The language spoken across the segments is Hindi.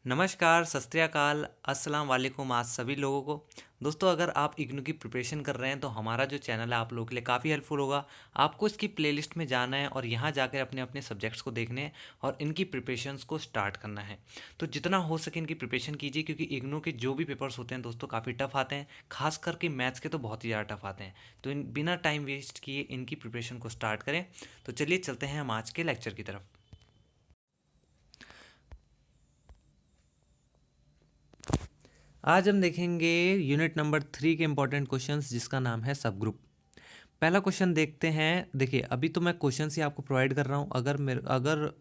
नमस्कार, सत श्री अकाल, अस्सलाम वालेकुम आज सभी लोगों को। दोस्तों, अगर आप इग्नू की प्रिपरेशन कर रहे हैं तो हमारा जो चैनल है आप लोगों के लिए काफ़ी हेल्पफुल होगा। आपको इसकी प्लेलिस्ट में जाना है और यहाँ जाकर अपने अपने सब्जेक्ट्स को देखने हैं और इनकी प्रिपरेशंस को स्टार्ट करना है। तो जितना हो सके इनकी प्रिपरेशन कीजिए, क्योंकि इग्नू के जो भी पेपर्स होते हैं दोस्तों काफ़ी टफ आते हैं, खास करके मैथ्स के तो बहुत ही ज़्यादा टफ आते हैं। तो इन बिना टाइम वेस्ट किए इनकी प्रिपरेशन को स्टार्ट करें। तो चलिए चलते हैं हम आज के लेक्चर की तरफ। आज हम देखेंगे यूनिट नंबर 3 के इंपॉर्टेंट क्वेश्चंस, जिसका नाम है सब ग्रुप। पहला क्वेश्चन देखते हैं। देखिए, अभी तो मैं क्वेश्चंस ही आपको प्रोवाइड कर रहा हूँ। अगर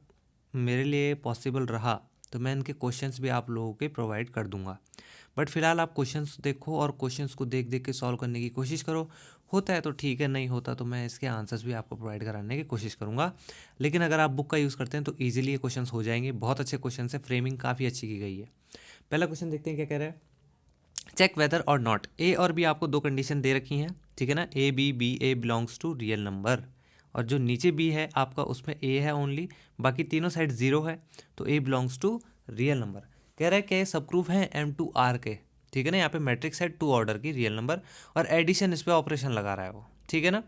मेरे लिए पॉसिबल रहा तो मैं इनके क्वेश्चंस भी आप लोगों के प्रोवाइड कर दूंगा। बट फिलहाल आप क्वेश्चंस देखो और क्वेश्चंस को देख देख के सॉल्व करने की कोशिश करो। होता है तो ठीक है, नहीं होता तो मैं इसके आंसर्स भी आपको प्रोवाइड कराने की कोशिश करूँगा। लेकिन अगर आप बुक का यूज़ करते हैं तो ईजिली ये क्वेश्चंस हो जाएंगे। बहुत अच्छे क्वेश्चन है, फ्रेमिंग काफ़ी अच्छी की गई है। पहला क्वेश्चन देखते हैं क्या कह रहा है। चेक वेदर और नॉट, ए और बी आपको दो कंडीशन दे रखी हैं, ठीक है ना। ए बिलोंग्स टू रियल नंबर, और जो नीचे बी है आपका उसमें ए है ओनली, बाकी तीनों साइड जीरो है, तो ए बिलोंग्स टू रियल नंबर। कह रहा है कि सब ग्रुप है M2R के, ठीक है ना। यहाँ पे मैट्रिक्स है 2 ऑर्डर की रियल नंबर, और एडिशन इस पर ऑपरेशन लगा रहा है वो, ठीक है ना।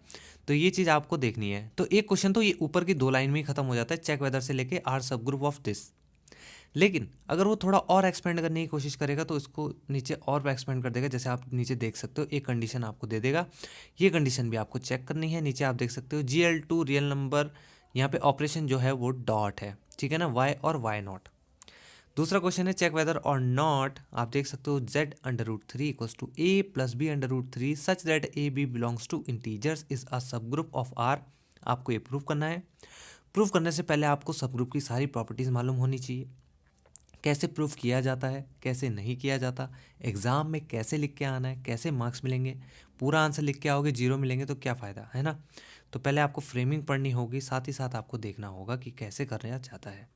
तो ये चीज़ आपको देखनी है। तो एक क्वेश्चन तो ये ऊपर की 2 लाइन में ही खत्म हो जाता है, चेक वेदर से लेके आर सब ग्रुप ऑफ दिस। लेकिन अगर वो थोड़ा और एक्सपेंड करने की कोशिश करेगा तो इसको नीचे और एक्सपेंड कर देगा। जैसे आप नीचे देख सकते हो, एक कंडीशन आपको दे देगा, ये कंडीशन भी आपको चेक करनी है। नीचे आप देख सकते हो GL2 रियल नंबर, यहाँ पे ऑपरेशन जो है वो डॉट है, ठीक है ना, वाई और वाई नॉट। दूसरा क्वेश्चन है चेक वेदर और नॉट, आप देख सकते हो Z√3 equals to A plus B√3 such that AB belongs to integers is a subgroup of R। आपको ये प्रूव करना है। प्रूव करने से पहले आपको सब ग्रुप की सारी प्रॉपर्टीज़ मालूम होनी चाहिए। कैसे प्रूफ किया जाता है, कैसे नहीं किया जाता, एग्ज़ाम में कैसे लिख के आना है, कैसे मार्क्स मिलेंगे। पूरा आंसर लिख के आओगे 0 मिलेंगे तो क्या फ़ायदा, है ना। तो पहले आपको फ्रेमिंग पढ़नी होगी, साथ ही साथ आपको देखना होगा कि कैसे करना जाता है।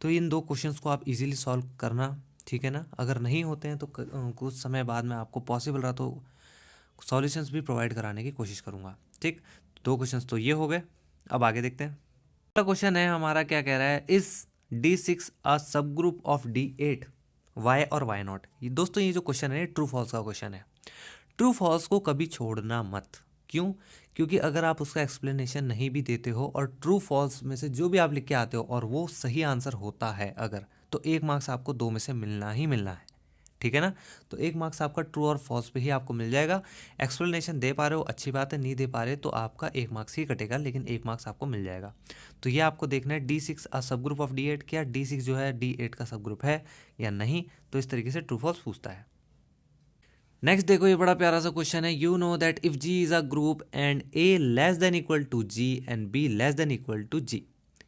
तो इन दो क्वेश्चंस को आप इजीली सॉल्व करना, ठीक है ना। अगर नहीं होते हैं तो कुछ समय बाद में आपको पॉसिबल रहा तो सॉल्यूशंस भी प्रोवाइड कराने की कोशिश करूँगा, ठीक। 2 क्वेश्चंस तो ये हो गए। अब आगे देखते हैं। अगला क्वेश्चन है हमारा, क्या कह रहा है, इस D6 a subgroup of D8 Y और वाई नॉट। ये दोस्तों ये जो क्वेश्चन है ट्रू फॉल्स का क्वेश्चन है। ट्रू फॉल्स को कभी छोड़ना मत। क्यों? क्योंकि अगर आप उसका एक्सप्लेनेशन नहीं भी देते हो और ट्रू फॉल्स में से जो भी आप लिख के आते हो और वो सही आंसर होता है अगर, तो 1 मार्क्स आपको 2 में से मिलना ही मिलना है, ठीक है ना। तो 1 मार्क्स आपका ट्रू और फॉल्स पे ही आपको मिल जाएगा। एक्सप्लेनेशन दे पा रहे हो अच्छी बात है, नहीं दे पा रहे तो आपका 1 मार्क्स ही कटेगा, लेकिन 1 मार्क्स आपको मिल जाएगा। तो ये आपको देखना है D6 a subgroup of D8, क्या D6 जो है D8 का सब ग्रुप है या नहीं। तो इस तरीके से ट्रू फॉल्स पूछता है। नेक्स्ट देखो, ये बड़ा प्यारा सा क्वेश्चन है। You know that if G is a group and A less than equal to G and B less than equal to G।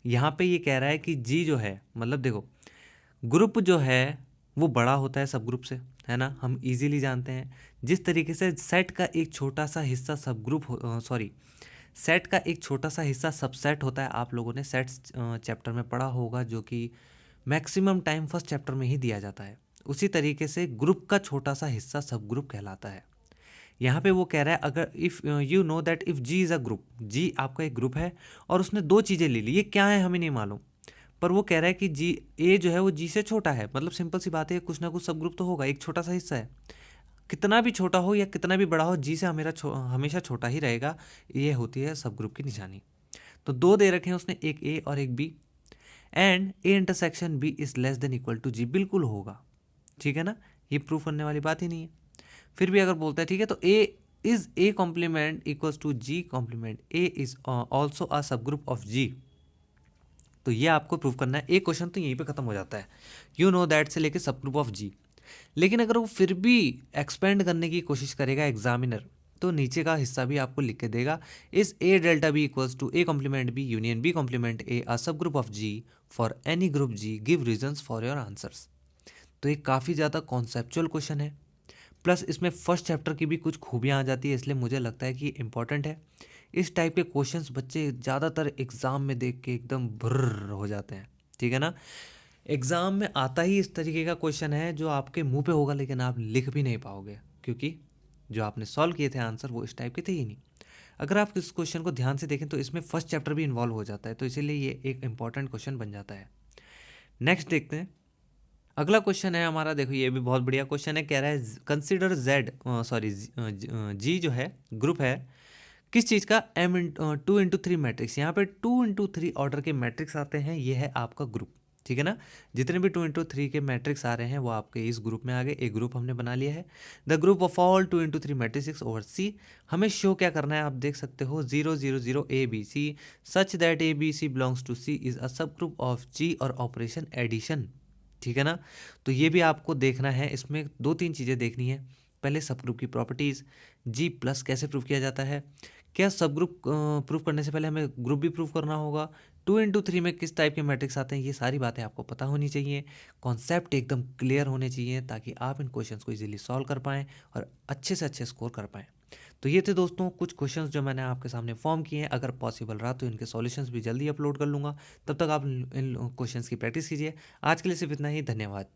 यहाँ पे ये कह रहा है कि G जो है, मतलब देखो, ग्रुप जो है वो बड़ा होता है सब ग्रुप से, है ना। हम इजीली जानते हैं जिस तरीके से सेट का एक छोटा सा हिस्सा सब ग्रुप सॉरी सेट का एक छोटा सा हिस्सा सबसेट होता है। आप लोगों ने सेट्स चैप्टर में पढ़ा होगा, जो कि मैक्सिमम टाइम फर्स्ट चैप्टर में ही दिया जाता है। उसी तरीके से ग्रुप का छोटा सा हिस्सा सब ग्रुप कहलाता है। यहाँ पे वो कह रहा है, अगर if you know that if G is a group, G आपका एक ग्रुप है और उसने 2 चीज़ें ले ली, ये क्या है हमें नहीं मालूम, पर वो कह रहा है कि जी ए जो है वो जी से छोटा है। मतलब सिंपल सी बात है, कुछ ना कुछ सब ग्रुप तो होगा, एक छोटा सा हिस्सा है। कितना भी छोटा हो या कितना भी बड़ा हो, जी से हमेशा छोटा ही रहेगा। ये होती है सब ग्रुप की निशानी। तो 2 दे रखे हैं उसने, एक ए और एक B, and A intersection B is less than equal to G, बिल्कुल होगा, ठीक है ना। ये प्रूफ करने वाली बात ही नहीं है। फिर भी अगर बोलता है ठीक है, तो A is A complement equals to G complement A is also a subgroup of जी। तो ये आपको प्रूव करना है। एक क्वेश्चन तो यहीं पे खत्म हो जाता है, यू नो दैट से लेके सब ग्रुप ऑफ जी। लेकिन अगर वो फिर भी एक्सपेंड करने की कोशिश करेगा एग्जामिनर, तो नीचे का हिस्सा भी आपको लिख के देगा, is A delta B equals to A complement B union B complement A a subgroup of G for any group G, give reasons for your answers. तो ये काफ़ी ज़्यादा कॉन्सेप्चुअल क्वेश्चन है, प्लस इसमें फर्स्ट चैप्टर की भी कुछ खूबियाँ आ जाती है, इसलिए मुझे लगता है कि इंपॉर्टेंट है। इस टाइप के क्वेश्चंस बच्चे ज़्यादातर एग्ज़ाम में देख के एकदम भर्र हो जाते हैं, ठीक है ना। एग्ज़ाम में आता ही इस तरीके का क्वेश्चन है जो आपके मुंह पे होगा लेकिन आप लिख भी नहीं पाओगे, क्योंकि जो आपने सॉल्व किए थे आंसर वो इस टाइप के थे ही नहीं। अगर आप इस क्वेश्चन को ध्यान से देखें तो इसमें फर्स्ट चैप्टर भी इन्वॉल्व हो जाता है, तो इसीलिए ये एक इंपॉर्टेंट क्वेश्चन बन जाता है। नेक्स्ट देखते हैं। अगला क्वेश्चन है हमारा, देखो ये भी बहुत बढ़िया क्वेश्चन है। कह रहा है कंसिडर जेड, सॉरी जी जो है ग्रुप है किस चीज़ का, एम इन 2 into 3 मैट्रिक्स। यहाँ पे 2 into 3 ऑर्डर के मैट्रिक्स आते हैं, ये है आपका ग्रुप, ठीक है ना। जितने भी 2 into 3 के मैट्रिक्स आ रहे हैं वो आपके इस ग्रुप में आ गए। एक ग्रुप हमने बना लिया है। The group of all 2 into 3 matrix over C. हमें शो क्या करना है, आप देख सकते हो 0 0 0 A B C such that A B C belongs to C is a subgroup of जी और ऑपरेशन एडिशन, ठीक है ना। तो ये भी आपको देखना है, इसमें दो तीन चीज़ें देखनी है। पहले सब ग्रुप की प्रॉपर्टीज़, जी प्लस कैसे प्रूव किया जाता है, क्या सब ग्रुप प्रूव करने से पहले हमें ग्रुप भी प्रूव करना होगा, 2 into 3 में किस टाइप के मैट्रिक्स आते हैं, ये सारी बातें आपको पता होनी चाहिए। कॉन्सेप्ट एकदम क्लियर होने चाहिए ताकि आप इन क्वेश्चंस को इजीली सॉल्व कर पाएँ और अच्छे से अच्छे स्कोर कर पाएँ। तो ये थे दोस्तों कुछ क्वेश्चंस जो मैंने आपके सामने फॉर्म किए हैं। अगर पॉसिबल रहा तो इनके सॉल्यूशंस भी जल्दी अपलोड कर लूँगा। तब तक आप इन क्वेश्चंस की प्रैक्टिस कीजिए। आज के लिए सिर्फ इतना ही, धन्यवाद।